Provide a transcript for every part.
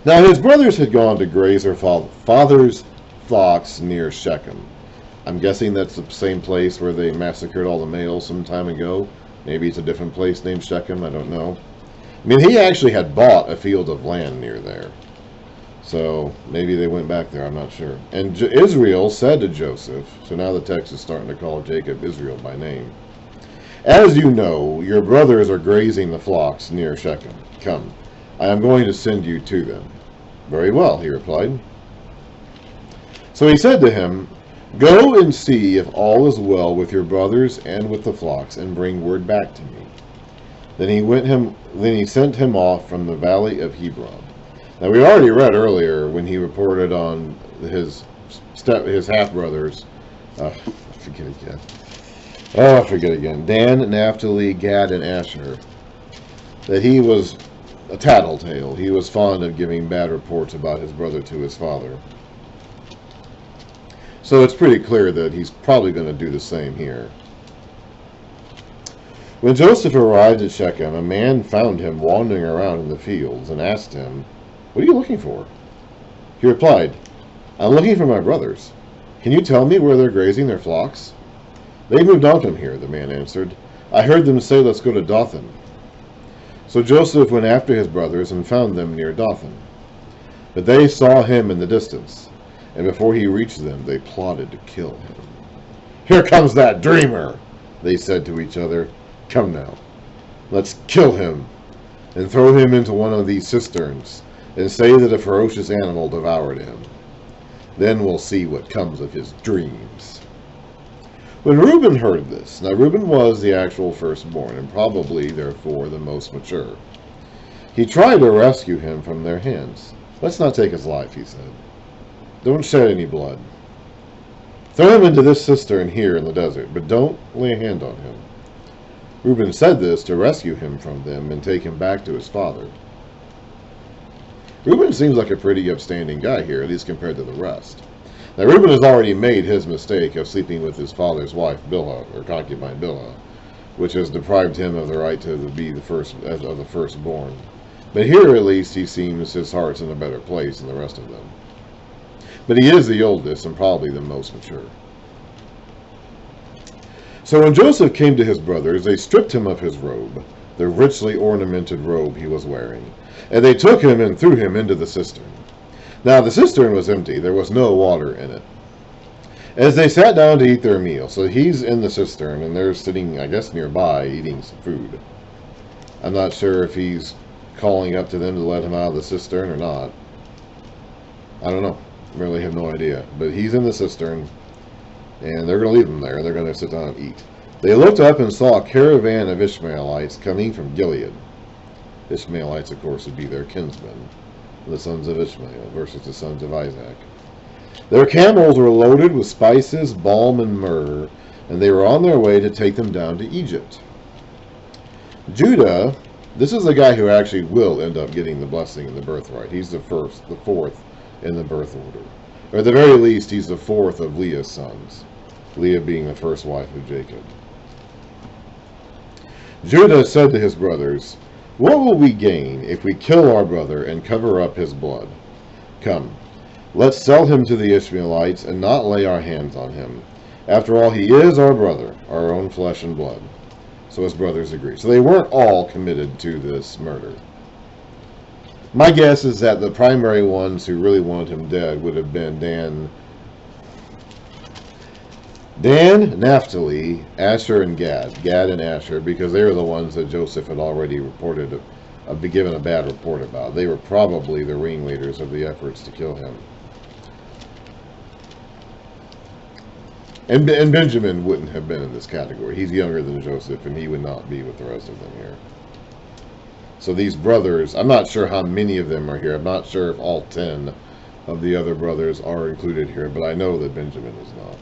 Now his brothers had gone to graze their father's flocks near Shechem. I'm guessing that's the same place where they massacred all the males some time ago. Maybe it's a different place named Shechem, I don't know. I mean, he actually had bought a field of land near there. So maybe they went back there, I'm not sure. And Israel said to Joseph, so now the text is starting to call Jacob Israel by name. As you know, your brothers are grazing the flocks near Shechem. Come, I am going to send you to them. Very well, he replied. So he said to him, go and see if all is well with your brothers and with the flocks, and bring word back to me. Then he sent him off from the valley of Hebron. Now we already read earlier when he reported on his half brothers. I forget again. Dan, Naphtali, Gad, and Asher. That he was a tattletale. He was fond of giving bad reports about his brother to his father. So it's pretty clear that he's probably going to do the same here. When Joseph arrived at Shechem, a man found him wandering around in the fields and asked him, what are you looking for? He replied, I'm looking for my brothers. Can you tell me where they're grazing their flocks? They moved on from here, the man answered. I heard them say, let's go to Dothan. So Joseph went after his brothers and found them near Dothan. But they saw him in the distance, and before he reached them, they plotted to kill him. Here comes that dreamer, they said to each other. Come now, let's kill him and throw him into one of these cisterns and say that a ferocious animal devoured him. Then we'll see what comes of his dreams. When Reuben heard this, now Reuben was the actual firstborn and probably, therefore, the most mature. He tried to rescue him from their hands. Let's not take his life, he said. Don't shed any blood. Throw him into this cistern here in the desert, but don't lay a hand on him. Reuben said this to rescue him from them and take him back to his father. Reuben seems like a pretty upstanding guy here, at least compared to the rest. Now, Reuben has already made his mistake of sleeping with his father's wife, Bilhah, or concubine Bilhah, which has deprived him of the right to be the firstborn. But here, at least, he seems his heart's in a better place than the rest of them. But he is the oldest and probably the most mature. So when Joseph came to his brothers, they stripped him of his robe, the richly ornamented robe he was wearing, and they took him and threw him into the cistern. Now the cistern was empty, there was no water in it. As they sat down to eat their meal, so he's in the cistern, and they're sitting, I guess, nearby, eating some food. I'm not sure if he's calling up to them to let him out of the cistern or not. I don't know. Really have no idea. But he's in the cistern, and they're going to leave him there. They're going to sit down and eat. They looked up and saw a caravan of Ishmaelites coming from Gilead. Ishmaelites, of course, would be their kinsmen, the sons of Ishmael versus the sons of Isaac. Their camels were loaded with spices, balm, and myrrh, and they were on their way to take them down to Egypt. Judah, this is the guy who actually will end up getting the blessing and the birthright. He's the fourth in the birth order. Or at the very least, he's the fourth of Leah's sons, Leah being the first wife of Jacob. Judah said to his brothers, what will we gain if we kill our brother and cover up his blood? Come, let's sell him to the Ishmaelites and not lay our hands on him. After all, he is our brother, our own flesh and blood. So his brothers agreed. So they weren't all committed to this murder. My guess is that the primary ones who really wanted him dead would have been Dan, Naphtali, Asher, and Gad and Asher, because they were the ones that Joseph had already given a bad report about. They were probably the ringleaders of the efforts to kill him. And Benjamin wouldn't have been in this category. He's younger than Joseph, and he would not be with the rest of them here. So these brothers, I'm not sure how many of them are here. I'm not sure if all 10 of the other brothers are included here, but I know that Benjamin is not.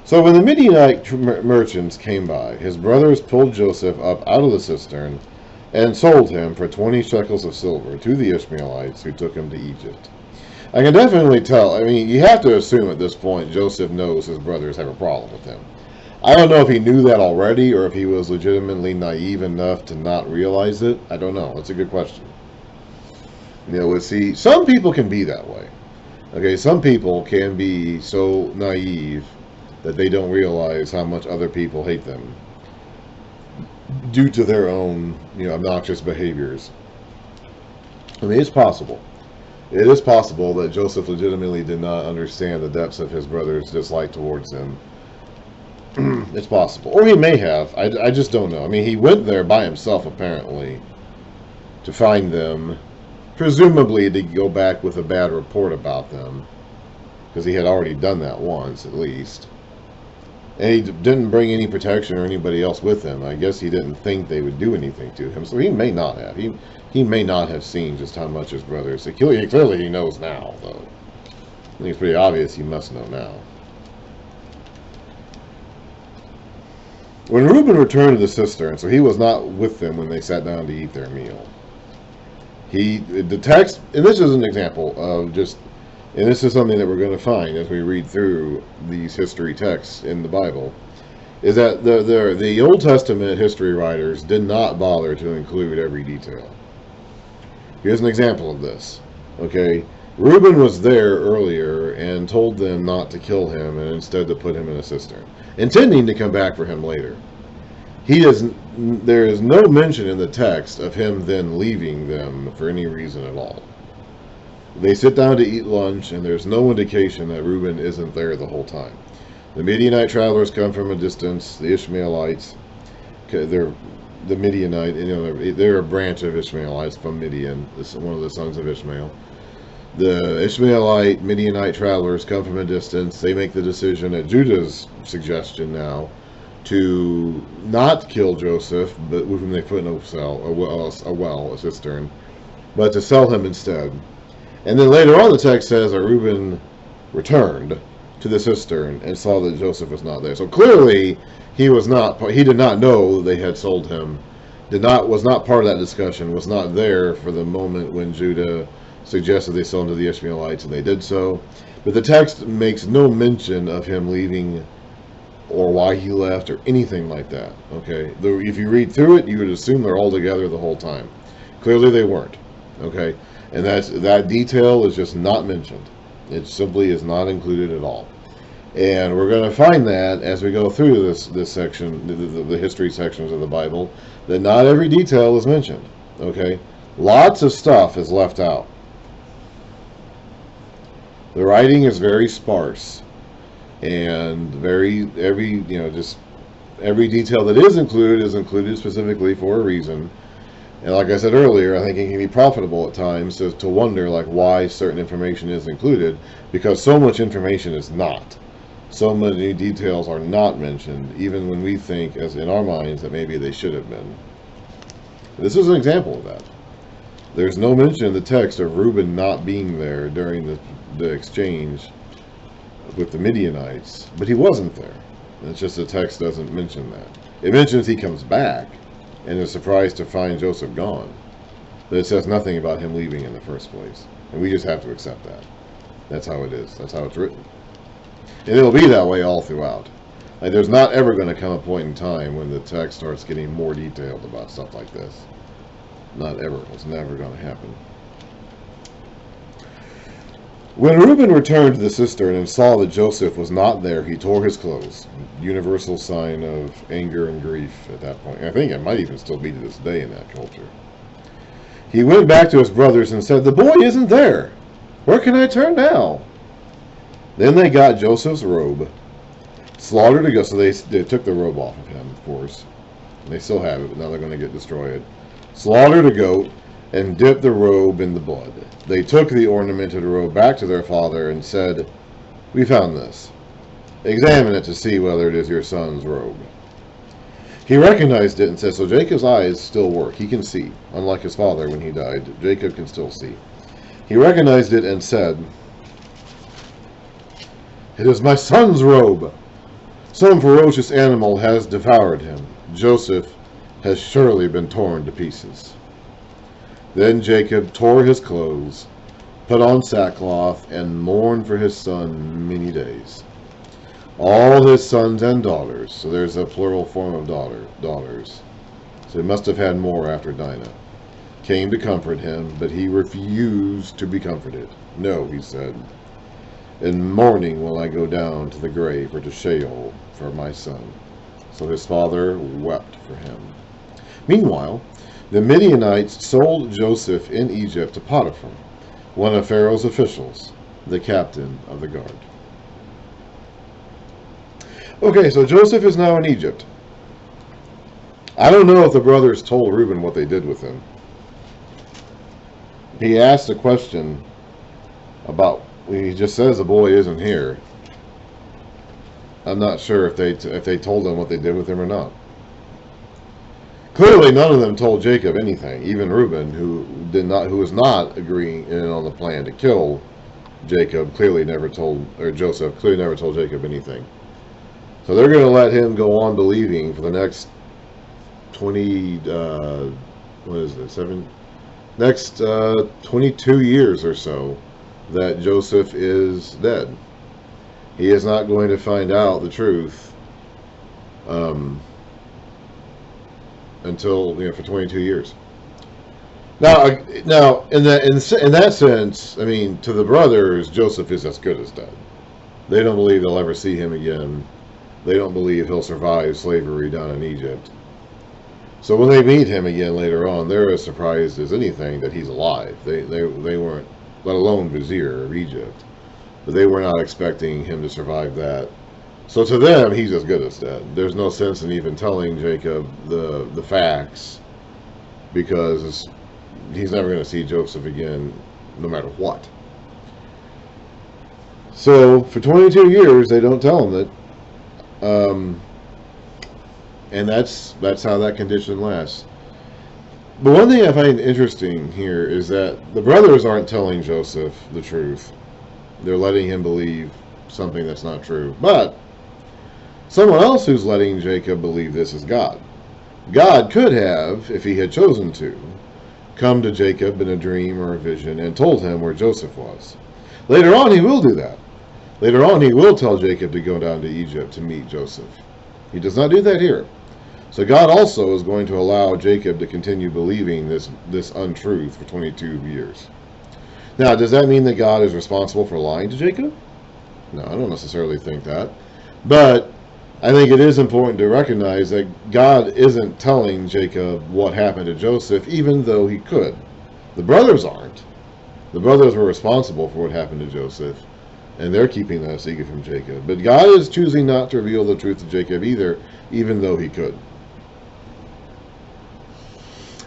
So when the Midianite merchants came by, his brothers pulled Joseph up out of the cistern and sold him for 20 shekels of silver to the Ishmaelites who took him to Egypt. I can definitely tell, I mean, you have to assume at this point Joseph knows his brothers have a problem with him. I don't know if he knew that already or if he was legitimately naive enough to not realize it. I don't know. That's a good question. See, some people can be that way. Okay, some people can be so naive that they don't realize how much other people hate them due to their own, obnoxious behaviors. I mean, it's possible. It is possible that Joseph legitimately did not understand the depths of his brother's dislike towards him. It's possible. Or he may have. I just don't know. I mean, he went there by himself, apparently, to find them, presumably to go back with a bad report about them, because he had already done that once, at least. And he didn't bring any protection or anybody else with him. I guess he didn't think they would do anything to him, so he may not have. He may not have seen just how much his brother is. Clearly he knows now, though. I think it's pretty obvious he must know now. When Reuben returned to the cistern, so he was not with them when they sat down to eat their meal. The text, and this is an example of just, and this is something that we're going to find as we read through these history texts in the Bible, is that the Old Testament history writers did not bother to include every detail. Here's an example of this. Okay, Reuben was there earlier and told them not to kill him and instead to put him in a cistern, intending to come back for him later. There is no mention in the text of him then leaving them for any reason at all. They sit down to eat lunch, and there's no indication that Reuben isn't there the whole time. The Midianite travelers come from a distance. The Ishmaelites, they're the Midianite, they're a branch of Ishmaelites from Midian, one of the sons of Ishmael. The Ishmaelite, Midianite travelers come from a distance. They make the decision at Judah's suggestion now to not kill Joseph, but with whom they put in a cistern, but to sell him instead. And then later on the text says that Reuben returned to the cistern and saw that Joseph was not there. So clearly he did not know they had sold him, was not part of that discussion, was not there for the moment when Judah suggested they sell him to the Ishmaelites, and they did so. But the text makes no mention of him leaving or why he left or anything like that. Okay, if you read through it, you would assume they're all together the whole time. Clearly they weren't. Okay, and that detail is just not mentioned. It simply is not included at all. And we're going to find that as we go through this section, the history sections of the Bible, that not every detail is mentioned. Okay, lots of stuff is left out. The writing is very sparse, and every detail that is included specifically for a reason. And like I said earlier, I think it can be profitable at times to wonder why certain information is included, because so much information is not. So many details are not mentioned, even when we think, as in our minds, that maybe they should have been. This is an example of that. There's no mention in the text of Reuben not being there during the exchange with the Midianites, but he wasn't there. It's just the text doesn't mention that. It mentions he comes back and is surprised to find Joseph gone, but it says nothing about him leaving in the first place, and we just have to accept that. That's how it is. That's how it's written, and it'll be that way all throughout. There's not ever going to come a point in time when the text starts getting more detailed about stuff like this. Not ever. It's never going to happen. When Reuben returned to the cistern and saw that Joseph was not there, he tore his clothes. Universal sign of anger and grief at that point. I think it might even still be to this day in that culture. He went back to his brothers and said, "The boy isn't there. Where can I turn now?" Then they got Joseph's robe, slaughtered a goat. So they took the robe off of him, of course. They still have it, but now they're going to get destroyed. Slaughtered a goat and dipped the robe in the blood. They took the ornamented robe back to their father and said, "We found this. Examine it to see whether it is your son's robe." He recognized it and said, so Jacob's eyes still work. He can see. Unlike his father when he died, Jacob can still see. He recognized it and said, "It is my son's robe. Some ferocious animal has devoured him. Joseph has surely been torn to pieces." Then Jacob tore his clothes, put on sackcloth, and mourned for his son many days. All his sons and daughters, so there's a plural form of daughters, so he must have had more after Dinah, came to comfort him, but he refused to be comforted. No, he said, in mourning will I go down to the grave, or to Sheol, for my son. So his father wept for him. Meanwhile, the Midianites sold Joseph in Egypt to Potiphar, one of Pharaoh's officials, the captain of the guard. Okay, so Joseph is now in Egypt. I don't know if the brothers told Reuben what they did with him. He asked a question about, he just says the boy isn't here. I'm not sure if they told him what they did with him or not. Clearly, none of them told Jacob anything. Even Reuben, who was not agreeing on the plan to kill Jacob, clearly never told, or Joseph clearly never told Jacob anything. So they're going to let him go on believing for the next 22 years or so that Joseph is dead. He is not going to find out the truth until, for 22 years. Now, in that sense, I mean, to the brothers, Joseph is as good as dead. They don't believe they'll ever see him again. They don't believe he'll survive slavery down in Egypt. So when they meet him again later on, they're as surprised as anything that he's alive. They weren't, let alone vizier of Egypt, but they were not expecting him to survive that. So to them, he's as good as dead. There's no sense in even telling Jacob the facts, because he's never going to see Joseph again, no matter what. So for 22 years, they don't tell him that. And that's how that condition lasts. But one thing I find interesting here is that the brothers aren't telling Joseph the truth. They're letting him believe something that's not true. But someone else who's letting Jacob believe this is God. God could have, if he had chosen to, come to Jacob in a dream or a vision and told him where Joseph was. Later on, he will do that. Later on, he will tell Jacob to go down to Egypt to meet Joseph. He does not do that here. So God also is going to allow Jacob to continue believing this untruth for 22 years. Now, does that mean that God is responsible for lying to Jacob? No, I don't necessarily think that. But I think it is important to recognize that God isn't telling Jacob what happened to Joseph, even though he could. The brothers aren't. The brothers were responsible for what happened to Joseph, and they're keeping that a secret from Jacob. But God is choosing not to reveal the truth to Jacob either, even though he could.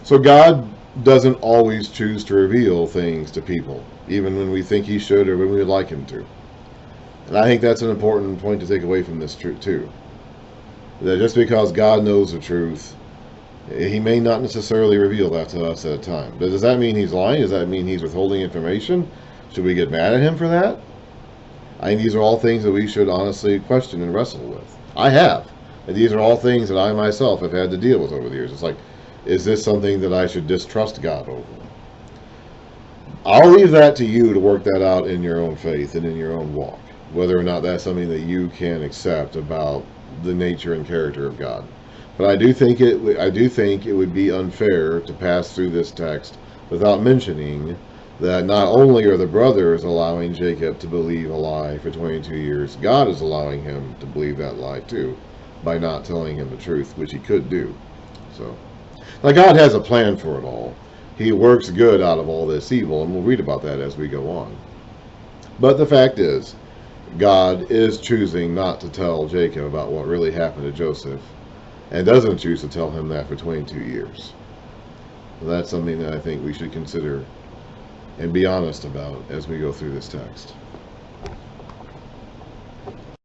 So God doesn't always choose to reveal things to people, even when we think he should or when we would like him to. And I think that's an important point to take away from this truth too. That just because God knows the truth, he may not necessarily reveal that to us at a time. But does that mean he's lying? Does that mean he's withholding information? Should we get mad at him for that? I think these are all things that we should honestly question and wrestle with. I have. And these are all things that I myself have had to deal with over the years. It's like, is this something that I should distrust God over? I'll leave that to you to work that out in your own faith and in your own walk, whether or not that's something that you can accept about the nature and character of God. But I do think it would be unfair to pass through this text without mentioning that not only are the brothers allowing Jacob to believe a lie for 22 years, God is allowing him to believe that lie too, by not telling him the truth, which he could do. So, now God has a plan for it all. He works good out of all this evil, and we'll read about that as we go on. But the fact is, God is choosing not to tell Jacob about what really happened to Joseph, and doesn't choose to tell him that for 22 years. So that's something that I think we should consider and be honest about as we go through this text.